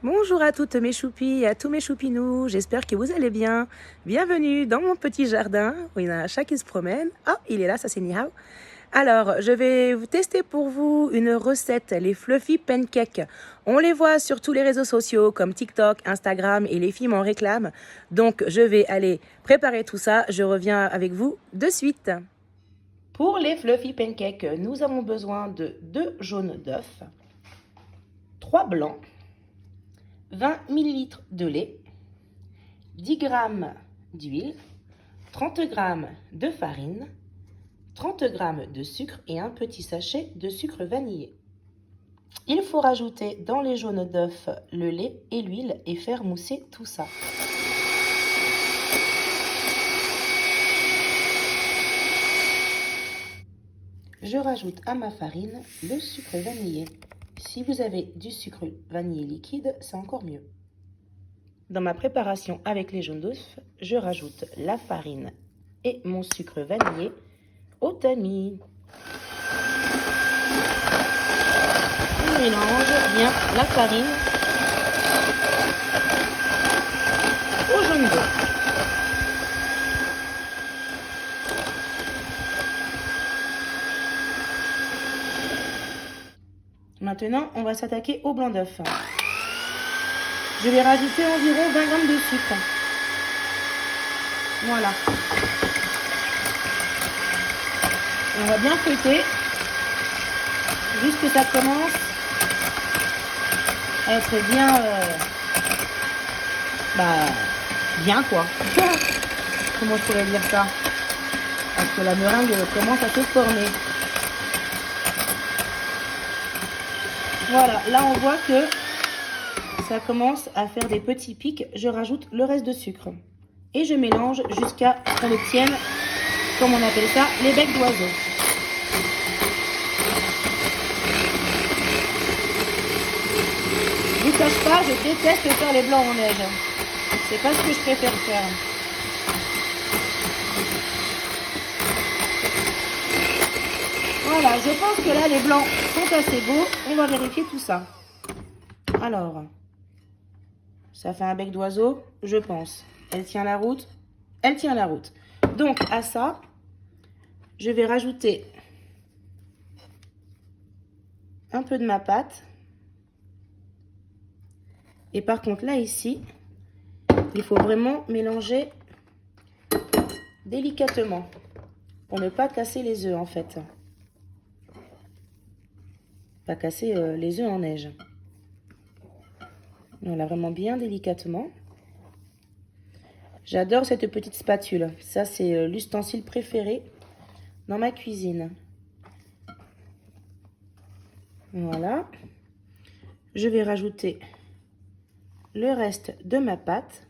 Bonjour à toutes mes choupis et à tous mes choupinous, j'espère que vous allez bien. Bienvenue dans mon petit jardin où il y a un chat qui se promène. Ah, il est là, ça c'est Nihao. Alors, je vais vous tester pour vous une recette, les fluffy pancakes. On les voit sur tous les réseaux sociaux comme TikTok, Instagram et les filles m'en réclament. Donc, je vais aller préparer tout ça. Je reviens avec vous de suite. Pour les fluffy pancakes, nous avons besoin de 2 jaunes d'œufs, 3 blancs, 20 ml de lait, 10 g d'huile, 30 g de farine, 30 g de sucre et un petit sachet de sucre vanillé. Il faut rajouter dans les jaunes d'œufs le lait et l'huile et faire mousser tout ça. Je rajoute à ma farine le sucre vanillé. Si vous avez du sucre vanillé liquide, c'est encore mieux. Dans ma préparation avec les jaunes d'œufs, je rajoute la farine et mon sucre vanillé au tamis. On mélange bien la farine au jaune d'œuf. Maintenant, on va s'attaquer au blanc d'œuf. Je vais rajouter environ 20 g de sucre. Voilà. On va bien fouetter jusqu'à ce que ça commence à être bien, bien quoi. Comment je pourrais dire ça? Parce que la meringue commence à se former. Voilà, là on voit que ça commence à faire des petits pics. Je rajoute le reste de sucre et je mélange jusqu'à ce qu'on obtienne, comme on appelle ça, les becs d'oiseau. Je vous cache pas, je déteste faire les blancs en neige. C'est pas ce que je préfère faire. Voilà, je pense que là les blancs sont assez beaux. On va vérifier tout ça. Alors, ça fait un bec d'oiseau, je pense. Elle tient la route. Elle tient la route. Donc à ça, je vais rajouter un peu de ma pâte. Et par contre là ici, il faut vraiment mélanger délicatement pour ne pas casser les œufs en fait. Pas casser les œufs en neige. Voilà, vraiment bien délicatement. J'adore cette petite spatule. Ça, c'est l'ustensile préféré dans ma cuisine. Voilà. Je vais rajouter le reste de ma pâte.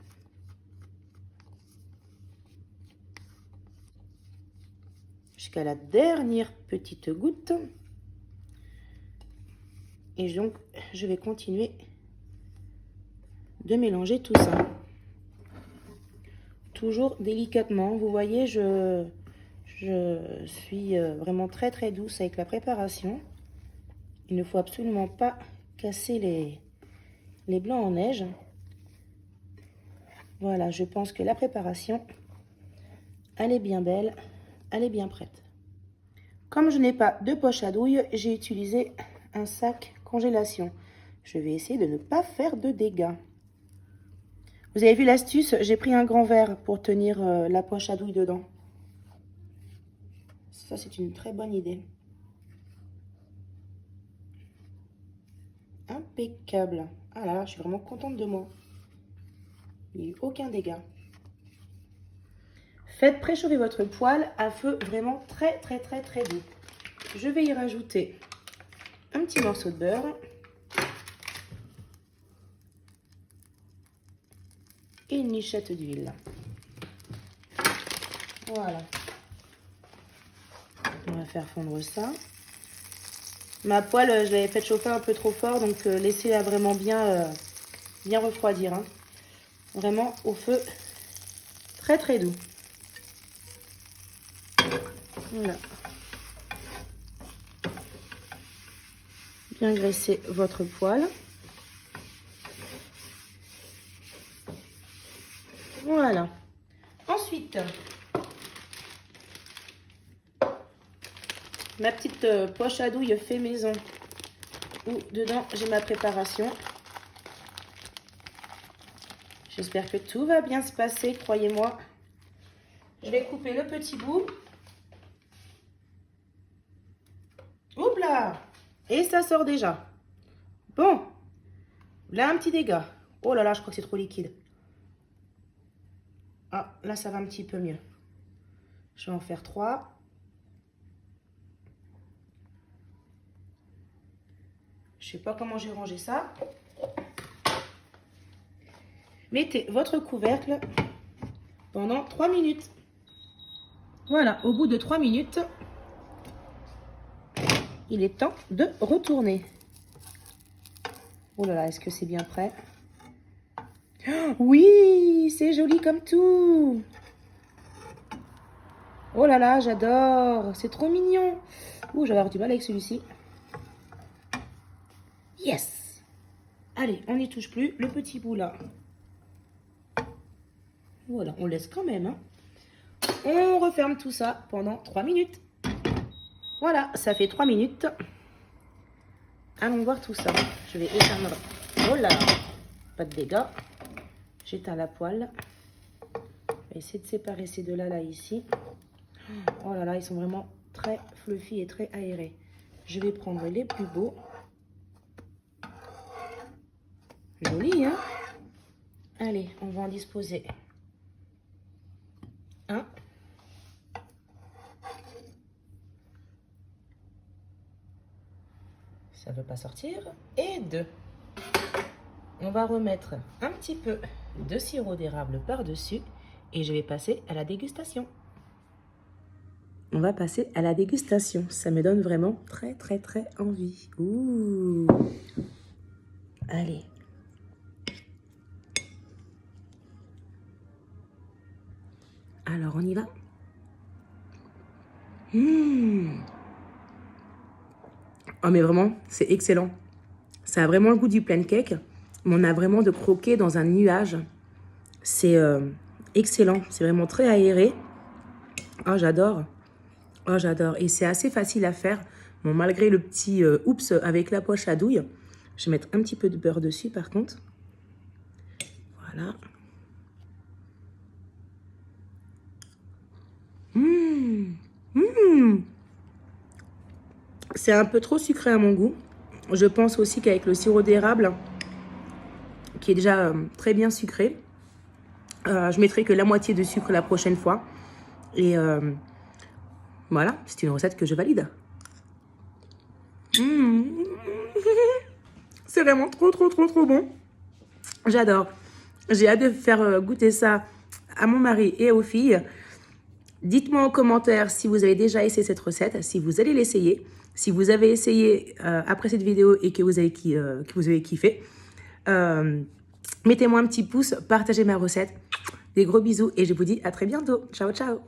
Jusqu'à la dernière petite goutte. Et donc, je vais continuer de mélanger tout ça. Toujours délicatement. Vous voyez, je suis vraiment très très douce avec la préparation. Il ne faut absolument pas casser les blancs en neige. Voilà, je pense que la préparation, elle est bien belle, elle est bien prête. Comme je n'ai pas de poche à douille, j'ai utilisé un sac congélation. Je vais essayer de ne pas faire de dégâts. Vous avez vu l'astuce, j'ai pris un grand verre pour tenir la poche à douille dedans. Ça, c'est une très bonne idée. Impeccable. Ah là là, je suis vraiment contente de moi. Il n'y a eu aucun dégât. Faites préchauffer votre poêle à feu vraiment très très très très doux. Je vais y rajouter un petit morceau de beurre et une lichette d'huile. Voilà. On va faire fondre ça. Ma poêle, je l'avais fait chauffer un peu trop fort, donc laissez-la vraiment bien refroidir. Hein. Vraiment au feu très très doux. Voilà. Bien graisser votre poêle. Voilà. Ensuite, ma petite poche à douille fait maison, où dedans j'ai ma préparation. J'espère que tout va bien se passer, croyez-moi. Je vais couper le petit bout. Oups là! Et ça sort déjà. Bon, là un petit dégât. Oh là là, je crois que c'est trop liquide. Ah, là ça va un petit peu mieux. Je vais en faire 3. Je sais pas comment j'ai rangé ça. Mettez votre couvercle pendant 3 minutes. Voilà, au bout de 3 minutes, il est temps de retourner. Oh là là, est-ce que c'est bien prêt? Oui, c'est joli comme tout. Oh là là, j'adore. C'est trop mignon. Ouh, j'avais avoir du mal avec celui-ci. Yes. Allez, on n'y touche plus. Le petit bout là. Voilà, on laisse quand même. Hein. On referme tout ça pendant 3 minutes. Voilà, ça fait 3 minutes. Allons voir tout ça. Je vais éteindre. Oh là, pas de dégâts. J'éteins la poêle. Je vais essayer de séparer ces deux-là, là, ici. Oh là là, ils sont vraiment très fluffy et très aérés. Je vais prendre les plus beaux. Joli, hein? Allez, on va en disposer un. Ça ne veut pas sortir. Et 2. On va remettre un petit peu de sirop d'érable par-dessus et je vais passer à la dégustation. On va passer à la dégustation. Ça me donne vraiment très, très, très envie. Ouh. Allez. Alors, on y va. Oh, mais vraiment, c'est excellent. Ça a vraiment le goût du plain cake, mais on a vraiment de croquer dans un nuage. C'est excellent. C'est vraiment très aéré. Oh, j'adore. Oh, j'adore. Et c'est assez facile à faire. Bon, malgré le petit oups avec la poche à douille. Je vais mettre un petit peu de beurre dessus, par contre. Voilà. C'est un peu trop sucré à mon goût. Je pense aussi qu'avec le sirop d'érable, qui est déjà très bien sucré, je mettrai que la moitié de sucre la prochaine fois. Et voilà, c'est une recette que je valide. C'est vraiment trop, trop, trop, trop bon. J'adore. J'ai hâte de faire goûter ça à mon mari et aux filles. Dites-moi en commentaire si vous avez déjà essayé cette recette, si vous allez l'essayer. Si vous avez essayé après cette vidéo et que vous avez kiffé, mettez-moi un petit pouce, partagez ma recette. Des gros bisous et je vous dis à très bientôt. Ciao, ciao.